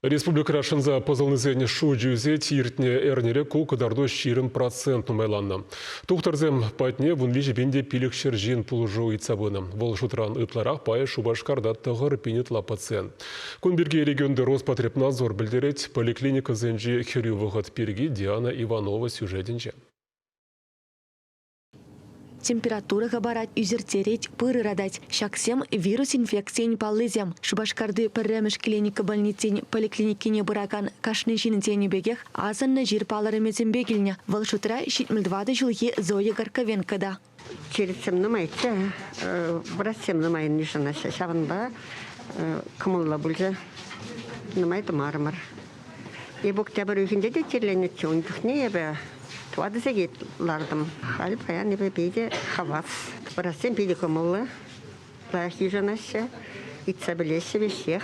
Республика Рашынза позылнызен шу жүзе тиртне әрнере кулкыдарды ширым процент нумайланна. Тухтарзем патне вунвижі бенде пилікшер жин пулжу ицабыны. Вол шутран ытларақ пая шубашкарда тығыр пенетла пациент. Кунберге регионды Роспотребнадзор білдерет поликлиника зенжи херю выход перги Диана Иванова сюжетінже. Температура габарат юзертереть пырырадать. Шаксем вирус инфекциен паллызем. Шубашкарды пірреміш клиника больницен поликлиникине бұраган кашны жинтені бегех азанна жир палары мезембегіліне. Валшутра шитмілдвады жылге Зоя Горковенкада. Черецем нумайча, братцем нумайын нишана шавында, кымылла бұлжа, нумайды мармар. Ебоктябыр үйінде де терленетче, ондықне ебе. Туады сегетлардым. Халып аян ебе бейде хавас. Братцем бейде кымылла, лахи жанаша, итса білесі бешех.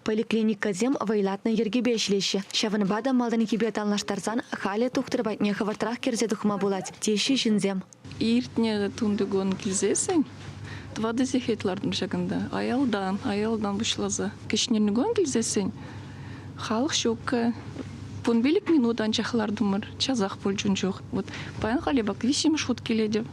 Поликлиника зем вайлатна ергебешлеші. Шавынбада малдан кебет алнаштарзан халі тухтырбатне хавартрах керзе дұхма болад. Теші жінзем. Иртне тундыгон килзесен, твады зехетлардым шагында. Аялдан бұшлазы. Кешнернігон килзесен, халық шокка. Понбелік минудан чахлардымыр, чазақ польчун жоқ. Вот паян халі бак 8 шут келеді.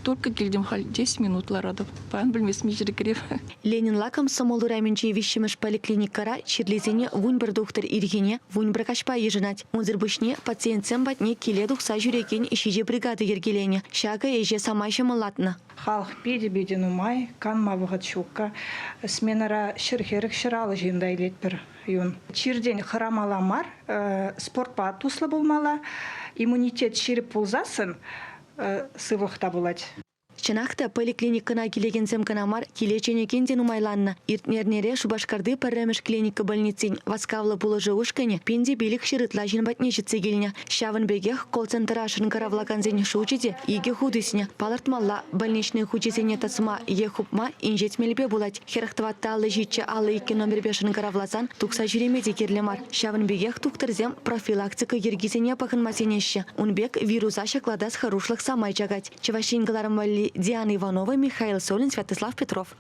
Только келдем халі 10 минутларадып. Паян білмес межері керев. Ленин лаком самолу раменче вещимыш поликлиникара чирлезене вунь бір доктор иргене, вунь бір кашпа ежінат. Онзыр бұшне пациентсен батне келе дұқса жүреген ішеже бригады ергелене. Шага еже самайшы мылатны. Халық бейде нумай, канма бұғат шуққа, сменара шырхерік шыралы жиындайлет бір юн. Чирден хырамаламар, спортпа туслы болмала, иммунитет ширіп болзасын, сывықта болады. Чынақта поликлиникана келеген земканамар келеченекен ден умайланна. Иртнернере Шубашкарды парремеш клиника больницин васкавлы пулы ушкане пенде белік шырытла жинбатне жетсе келіне. Шавын бегех колл-центра шынкаравлаган зене шучеде иге худысыне. Палартмалла больничный хучезене тасыма е хупма инжетмелбе булать. Херахтватта алы житче алы ике номер бе шынкаравлазан тукса жүремеде керлемар. Шавын бегех туктырзем профилактика ергизене пахынмасенеші. Унбек вируса шакладас харушлық самай жагать. Чевашингаларым вали Диана Иванова, Михаил Солин, Святослав Петров.